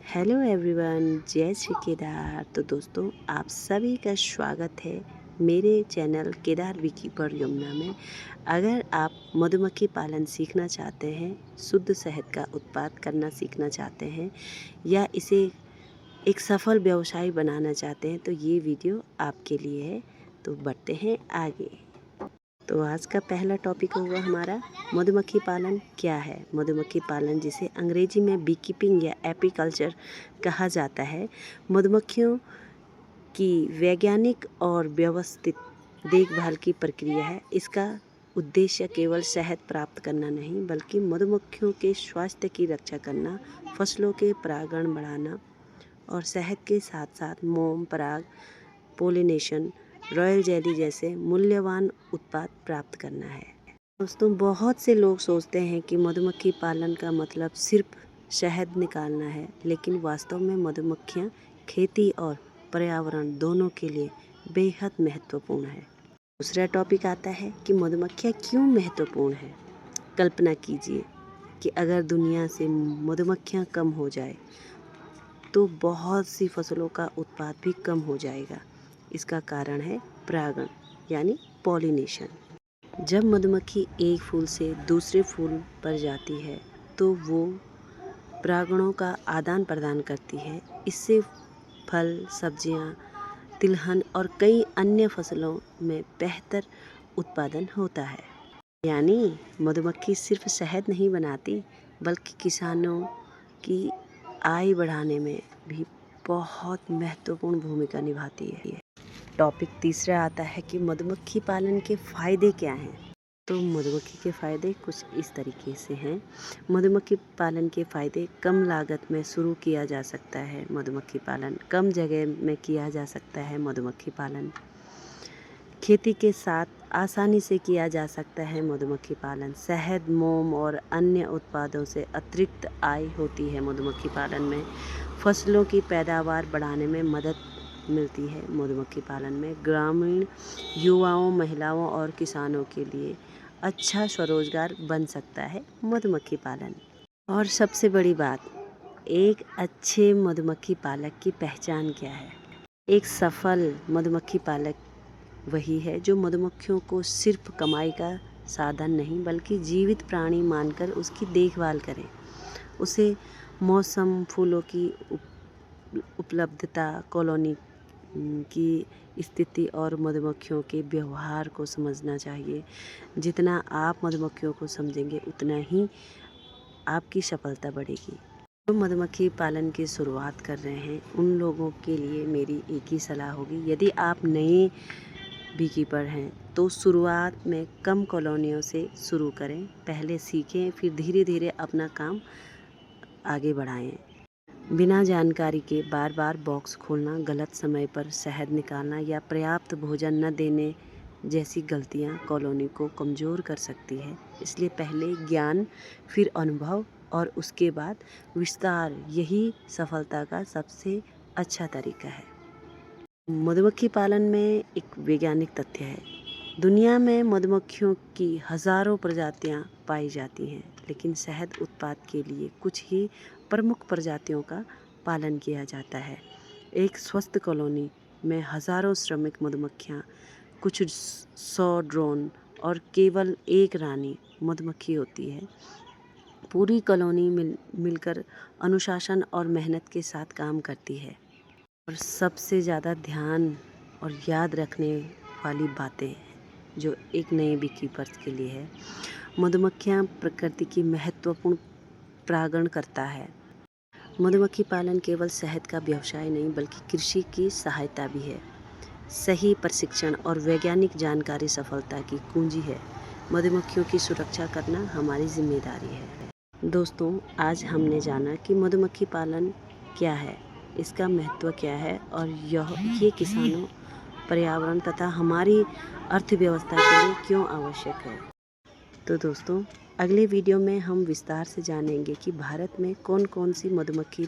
Hello everyone, जय श्री केदार। तो दोस्तों, आप सभी का स्वागत है मेरे चैनल केदार बीकीपर यमुना में। अगर आप मधुमक्खी पालन सीखना चाहते हैं, शुद्ध शहद का उत्पाद करना सीखना चाहते हैं या इसे एक सफल व्यवसाय बनाना चाहते हैं तो ये वीडियो आपके लिए है। तो बढ़ते हैं आगे। तो आज का पहला टॉपिक होगा हमारा मधुमक्खी पालन क्या है। मधुमक्खी पालन, जिसे अंग्रेजी में बी कीपिंग या एपीकल्चर कहा जाता है, मधुमक्खियों की वैज्ञानिक और व्यवस्थित देखभाल की प्रक्रिया है। इसका उद्देश्य केवल शहद प्राप्त करना नहीं, बल्कि मधुमक्खियों के स्वास्थ्य की रक्षा करना, फसलों के परागण बढ़ाना और शहद के साथ साथ मोम, पराग, पोलिनेशन, रॉयल जेली जैसे मूल्यवान उत्पाद प्राप्त करना है। दोस्तों, बहुत से लोग सोचते हैं कि मधुमक्खी पालन का मतलब सिर्फ शहद निकालना है, लेकिन वास्तव में मधुमक्खियां खेती और पर्यावरण दोनों के लिए बेहद महत्वपूर्ण है। दूसरा टॉपिक आता है कि मधुमक्खियां क्यों महत्वपूर्ण है। कल्पना कीजिए कि अगर दुनिया से मधुमक्खियां कम हो जाए तो बहुत सी फसलों का उत्पाद भी कम हो जाएगा। इसका कारण है परागण यानी पॉलिनेशन। जब मधुमक्खी एक फूल से दूसरे फूल पर जाती है तो वो परागणों का आदान प्रदान करती है। इससे फल, सब्जियां, तिलहन और कई अन्य फसलों में बेहतर उत्पादन होता है। यानी मधुमक्खी सिर्फ शहद नहीं बनाती, बल्कि किसानों की आय बढ़ाने में भी बहुत महत्वपूर्ण भूमिका निभाती है। टॉपिक तीसरा आता है कि मधुमक्खी पालन के फ़ायदे क्या हैं। तो मधुमक्खी के फ़ायदे कुछ इस तरीके से हैं। मधुमक्खी पालन के फ़ायदे: कम लागत में शुरू किया जा सकता है मधुमक्खी पालन। कम जगह में किया जा सकता है मधुमक्खी पालन। खेती के साथ आसानी से किया जा सकता है मधुमक्खी पालन। शहद, मोम और अन्य उत्पादों से अतिरिक्त आय होती है मधुमक्खी पालन में। फसलों की पैदावार बढ़ाने में मदद मिलती है मधुमक्खी पालन में। ग्रामीण युवाओं, महिलाओं और किसानों के लिए अच्छा स्वरोजगार बन सकता है मधुमक्खी पालन। और सबसे बड़ी बात, एक अच्छे मधुमक्खी पालक की पहचान क्या है। एक सफल मधुमक्खी पालक वही है जो मधुमक्खियों को सिर्फ कमाई का साधन नहीं, बल्कि जीवित प्राणी मानकर उसकी देखभाल करे। उसे मौसम, फूलों की उपलब्धता, कॉलोनी की स्थिति और मधुमक्खियों के व्यवहार को समझना चाहिए। जितना आप मधुमक्खियों को समझेंगे, उतना ही आपकी सफलता बढ़ेगी। जो मधुमक्खी पालन की शुरुआत कर रहे हैं, उन लोगों के लिए मेरी एक ही सलाह होगी, यदि आप नए बीकीपर हैं तो शुरुआत में कम कॉलोनियों से शुरू करें। पहले सीखें, फिर धीरे धीरे अपना काम आगे बढ़ाएं। बिना जानकारी के बार बार बॉक्स खोलना, गलत समय पर शहद निकालना या पर्याप्त भोजन न देने जैसी गलतियां कॉलोनी को कमज़ोर कर सकती है। इसलिए पहले ज्ञान, फिर अनुभव और उसके बाद विस्तार, यही सफलता का सबसे अच्छा तरीका है। मधुमक्खी पालन में एक वैज्ञानिक तथ्य है। दुनिया में मधुमक्खियों की हज़ारों प्रजातियां पाई जाती हैं, लेकिन शहद उत्पाद के लिए कुछ ही प्रमुख प्रजातियों का पालन किया जाता है। एक स्वस्थ कॉलोनी में हज़ारों श्रमिक मधुमक्खियां, कुछ 100 ड्रोन और केवल एक रानी मधुमक्खी होती है। पूरी कॉलोनी मिलकर अनुशासन और मेहनत के साथ काम करती है। और सबसे ज़्यादा ध्यान और याद रखने वाली बातें जो एक नए बीकीपर्स के लिए है, मधुमक्खियाँ प्रकृति की महत्वपूर्ण परागण करता है। मधुमक्खी पालन केवल शहद का व्यवसाय नहीं, बल्कि कृषि की सहायता भी है। सही प्रशिक्षण और वैज्ञानिक जानकारी सफलता की कुंजी है। मधुमक्खियों की सुरक्षा करना हमारी जिम्मेदारी है। दोस्तों, आज हमने जाना कि मधुमक्खी पालन क्या है, इसका महत्व क्या है और ये किसानों, पर्यावरण तथा हमारी अर्थव्यवस्था के लिए क्यों आवश्यक है। तो दोस्तों, अगले वीडियो में हम विस्तार से जानेंगे कि भारत में कौन कौन सी मधुमक्खी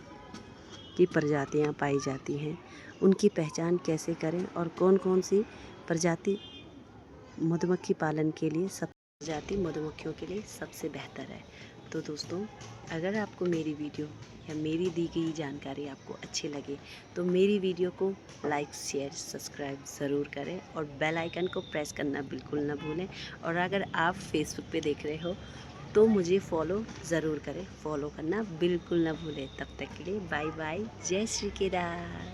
की प्रजातियां पाई जाती हैं, उनकी पहचान कैसे करें और कौन कौन सी प्रजाति मधुमक्खी पालन के लिए प्रजाति मधुमक्खियों के लिए सबसे बेहतर है। तो दोस्तों, अगर आपको मेरी वीडियो या मेरी दी गई जानकारी आपको अच्छी लगे तो मेरी वीडियो को लाइक शेयर सब्सक्राइब ज़रूर करें और बेल आइकन को प्रेस करना बिल्कुल ना भूलें। और अगर आप फेसबुक पे देख रहे हो तो मुझे फॉलो ज़रूर करें, फॉलो करना बिल्कुल ना भूलें। तब तक के लिए बाय बाय, जय श्री केदार।